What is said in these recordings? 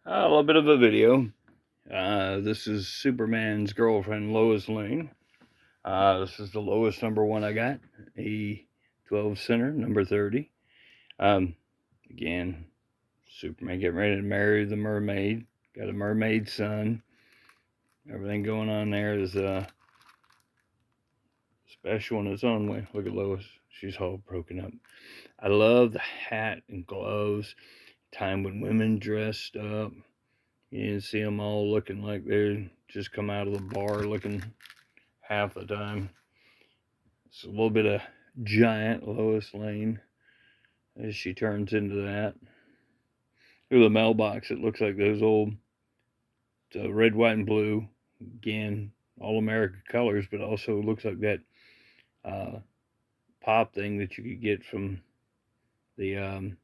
A little bit of a video. This is Superman's girlfriend, Lois Lane. This is the lowest number one I got, a 12 center, number 30. Um, Again, Superman getting ready to marry the mermaid. Got a mermaid son. Everything going on there is special in its own way. Look at Lois. She's all broken up. I love the hat and gloves. Time when women dressed up. You didn't see them all looking like they just come out of the bar looking half the time. It's a little bit of giant Lois Lane as she turns into that. Through the mailbox, it looks like those old red, white, and blue. Again, all American colors, but also looks like that pop thing that you could get from the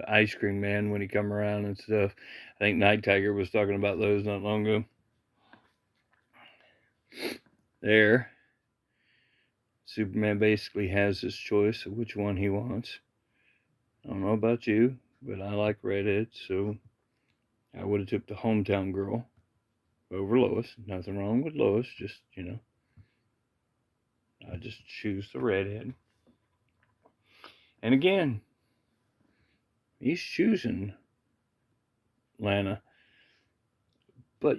ice cream man when he come around and stuff. I think Night Tiger was talking about those not long ago. There, Superman basically has his choice of which one he wants. I don't know about you, but I like redheads, so I would have took the hometown girl over Lois. Nothing wrong with Lois, just, I just choose the redhead. And again, he's choosing Lana. But,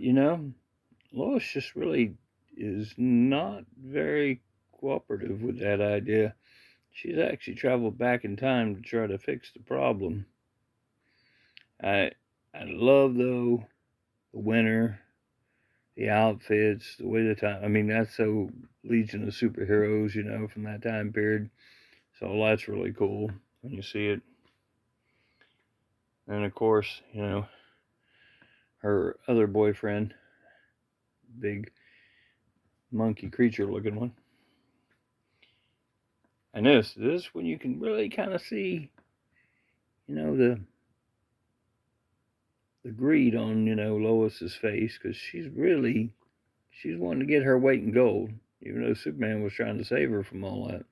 Lois just really is not very cooperative with that idea. She's actually traveled back in time to try to fix the problem. I love, though, the winter, the outfits, the way the time. I mean, that's so Legion of Superheroes, from that time period. So that's really cool when you see it. And of course, her other boyfriend, big monkey creature looking one. And this when you can really kind of see, the greed on, Lois's face, because she's wanting to get her weight in gold, even though Superman was trying to save her from all that.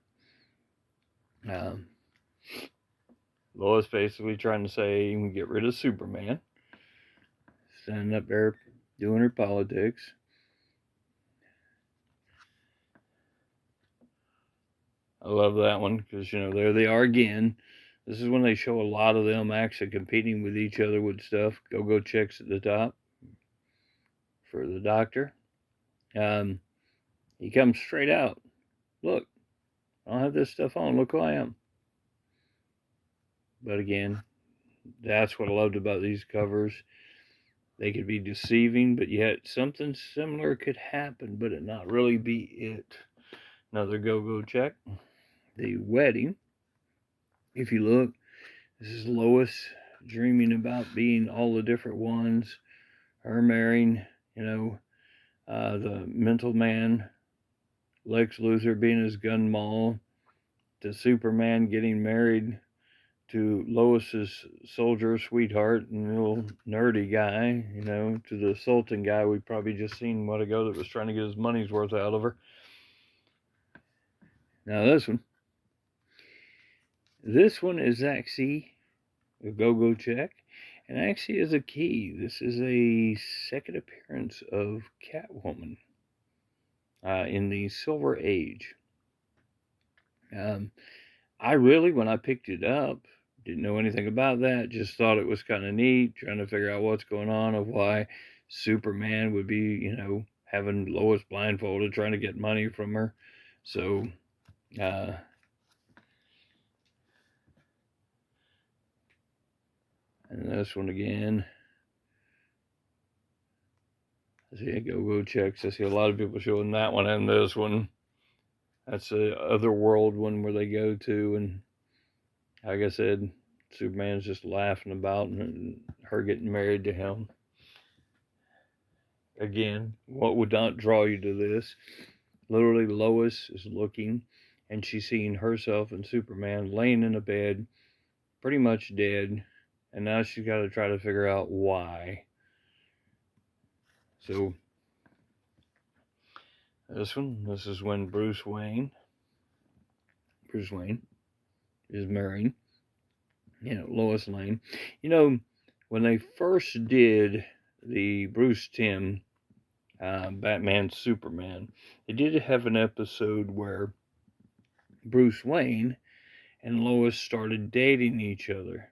Lois basically trying to say, get rid of Superman. Standing up there doing her politics. I love that one because, there they are again. This is when they show a lot of them actually competing with each other with stuff. Go checks at the top for the doctor. He comes straight out. Look, I don't have this stuff on. Look who I am. But again, that's what I loved about these covers. They could be deceiving, but yet something similar could happen, but it not really be it. Another go check. The wedding. If you look, this is Lois dreaming about being all the different ones. Her marrying, the mental man, Lex Luthor being his gun moll, to Superman getting married to Lois's soldier sweetheart and little nerdy guy, to the Sultan guy we probably just seen a while ago that was trying to get his money's worth out of her. Now this one is actually a go check, and actually is a key. This is a second appearance of Catwoman in the Silver Age. I really, when I picked it up, didn't know anything about that. Just thought it was kind of neat, trying to figure out what's going on, of why Superman would be, having Lois blindfolded, trying to get money from her. So, and this one again. I see go checks. I see a lot of people showing that one and this one. That's the other world one where they go to, and like I said, Superman's just laughing about and her getting married to him. Again, what would not draw you to this? Literally, Lois is looking and she's seeing herself and Superman laying in a bed, pretty much dead, and now she's got to try to figure out why. So, this is when Bruce Wayne is marrying, Lois Lane. when they first did the Bruce Timm Batman Superman, they did have an episode where Bruce Wayne and Lois started dating each other.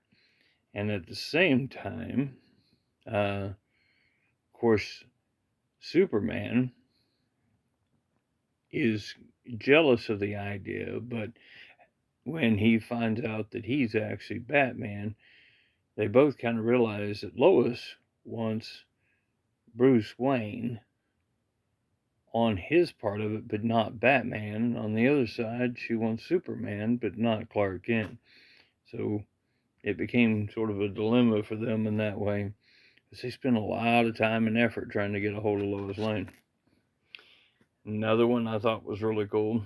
And at the same time, of course, Superman is jealous of the idea, but when he finds out that he's actually Batman, they both kind of realize that Lois wants Bruce Wayne on his part of it, but not Batman. And on the other side, she wants Superman, but not Clark Kent. So it became sort of a dilemma for them in that way, because they spent a lot of time and effort trying to get a hold of Lois Lane. Another one I thought was really cool.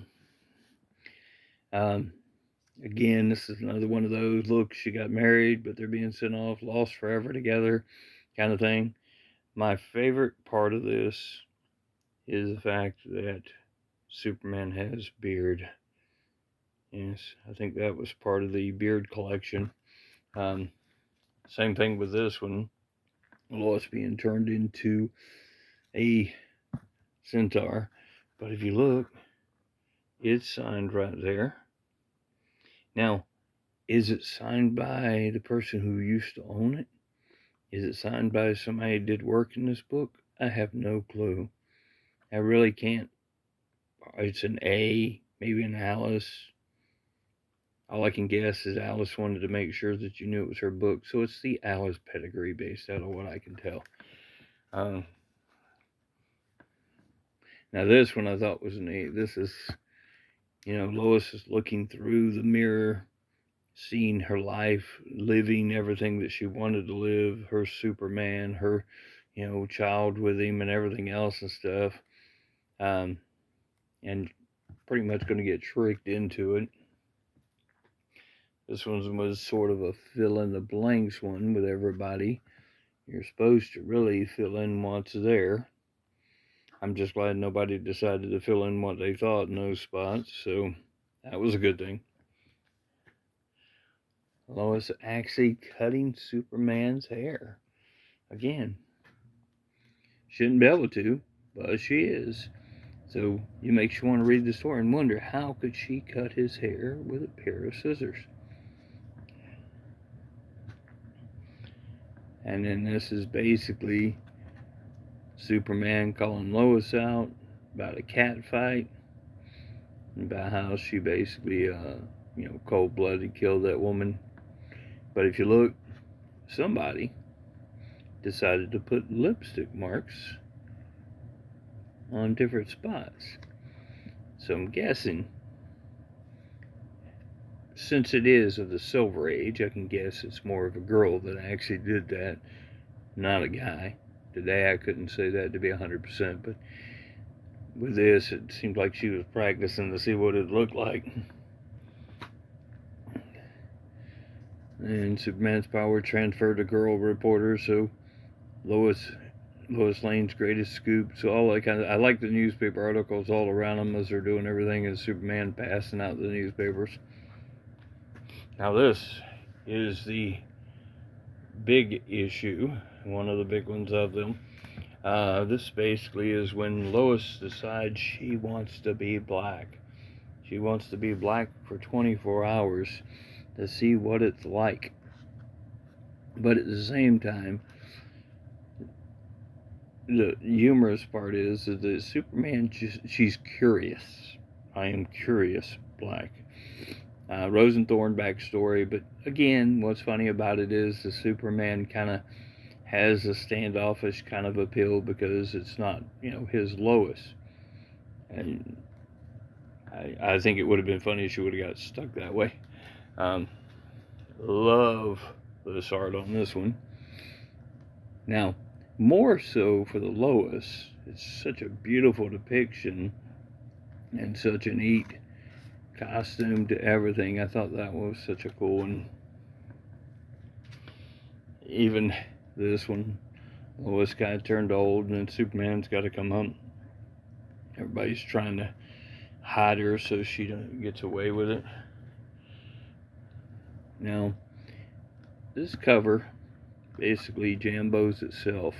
Again, this is another one of those, look, she got married, but they're being sent off, lost forever together kind of thing. My favorite part of this is the fact that Superman has beard. Yes, I think that was part of the beard collection. Same thing with this one. Lois being turned into a centaur. But if you look, it's signed right there. Now, is it signed by the person who used to own it? Is it signed by somebody who did work in this book? I have no clue. I really can't. It's an A, maybe an Alice. All I can guess is Alice wanted to make sure that you knew it was her book. So it's the Alice pedigree based out of what I can tell. Now this one I thought was neat. This is, Lois is looking through the mirror, seeing her life, living everything that she wanted to live, her Superman, her, child with him and everything else and stuff. And pretty much going to get tricked into it. This one was sort of a fill in the blanks one with everybody. You're supposed to really fill in what's there. I'm just glad nobody decided to fill in what they thought in those spots, so that was a good thing. Lois actually cutting Superman's hair. Again, shouldn't be able to, but she is. So it makes you want to read the story and wonder, how could she cut his hair with a pair of scissors? And then this is basically Superman calling Lois out about a cat fight, about how she basically, cold-blooded killed that woman. But if you look, somebody decided to put lipstick marks on different spots. So I'm guessing, since it is of the Silver Age, I can guess it's more of a girl that actually did that, not a guy. Today I couldn't say that to be 100%, but with this, it seemed like she was practicing to see what it looked like. And Superman's power transferred to girl reporter, so Lois Lane's greatest scoop. So all that kind of, I like the newspaper articles all around them as they're doing everything, as Superman passing out the newspapers. Now this is the big issue, one of the big ones of them. This basically is when Lois decides she wants to be black. She wants to be black for 24 hours to see what it's like. But at the same time, the humorous part is that Superman, she's curious. I am curious, black. Rosenthorn backstory, but again, what's funny about it is the Superman kind of has a standoffish kind of appeal because it's not, his Lois. And I think it would have been funny if she would have got stuck that way. Love this art on this one. Now, more so for the Lois, it's such a beautiful depiction and such a neat costume to everything. I thought that was such a cool one. Even this one, Lois kind of turned old, and then Superman's got to come home. Everybody's trying to hide her so she gets away with it. Now, this cover basically Jambos itself.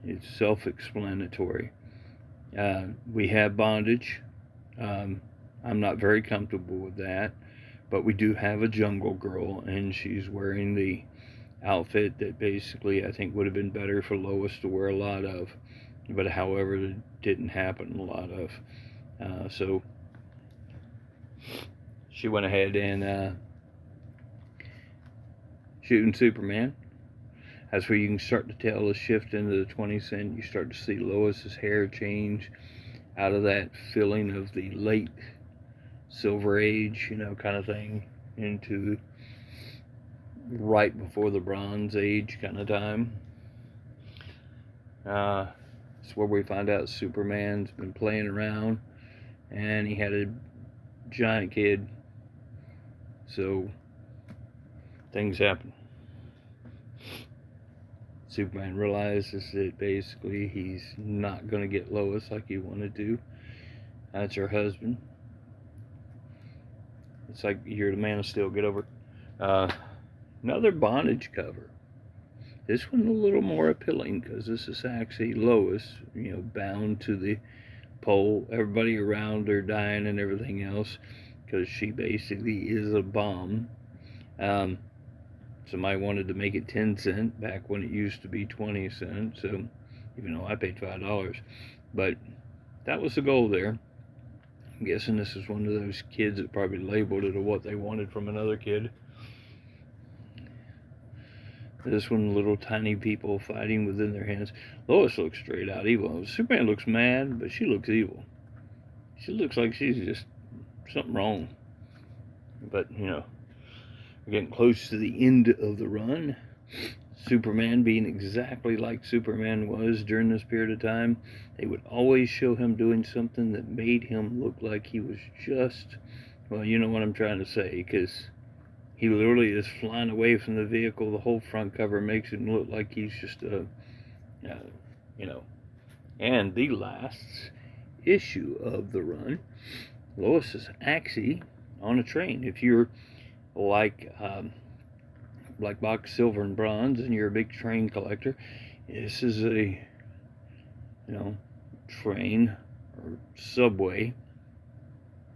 It's self-explanatory. We have bondage. I'm not very comfortable with that, but we do have a jungle girl, and she's wearing the outfit that basically I think would have been better for Lois to wear a lot of, but however, it didn't happen a lot of. So she went ahead and shooting Superman. That's where you can start to tell a shift into the 20th century. You start to see Lois's hair change out of that feeling of the late Silver Age, kind of thing, into right before the Bronze Age kind of time. It's where we find out Superman's been playing around, and he had a giant kid, so things happen. Superman realizes that basically he's not going to get Lois like he wanted to. That's her husband. It's like you're the Man of Steel. Get over it. Another bondage cover. This one a little more appealing because this is actually Lois, bound to the pole. Everybody around her dying and everything else because she basically is a bomb. Somebody wanted to make it 10 cents back when it used to be 20 cents. So even though I paid $5, but that was the goal there. I'm guessing this is one of those kids that probably labeled it or what they wanted from another kid. This one, little tiny people fighting within their hands. Lois looks straight out evil. Superman looks mad, but she looks evil. She looks like she's just something wrong. But, we're getting close to the end of the run. Superman being exactly like Superman was during this period of time. They would always show him doing something that made him look like he was just, well, you know what I'm trying to say, because he literally is flying away from the vehicle. The whole front cover makes him look like he's just And the last issue of the run, Lois is actually on a train. If you're like Box Silver and Bronze and you're a big train collector, this is a train or subway.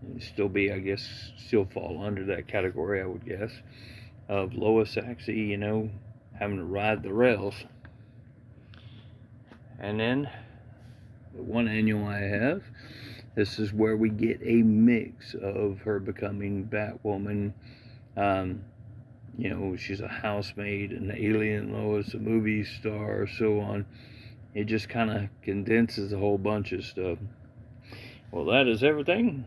It'd still be, I guess, still fall under that category, I would guess, of Lois actually, having to ride the rails. And then the one annual I have, this is where we get a mix of her becoming Batwoman. She's a housemaid, an alien Lois, a movie star, so on. It just kind of condenses a whole bunch of stuff. Well, that is everything.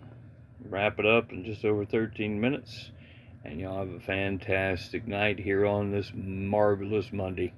Wrap it up in just over 13 minutes, and y'all have a fantastic night here on this marvelous Monday.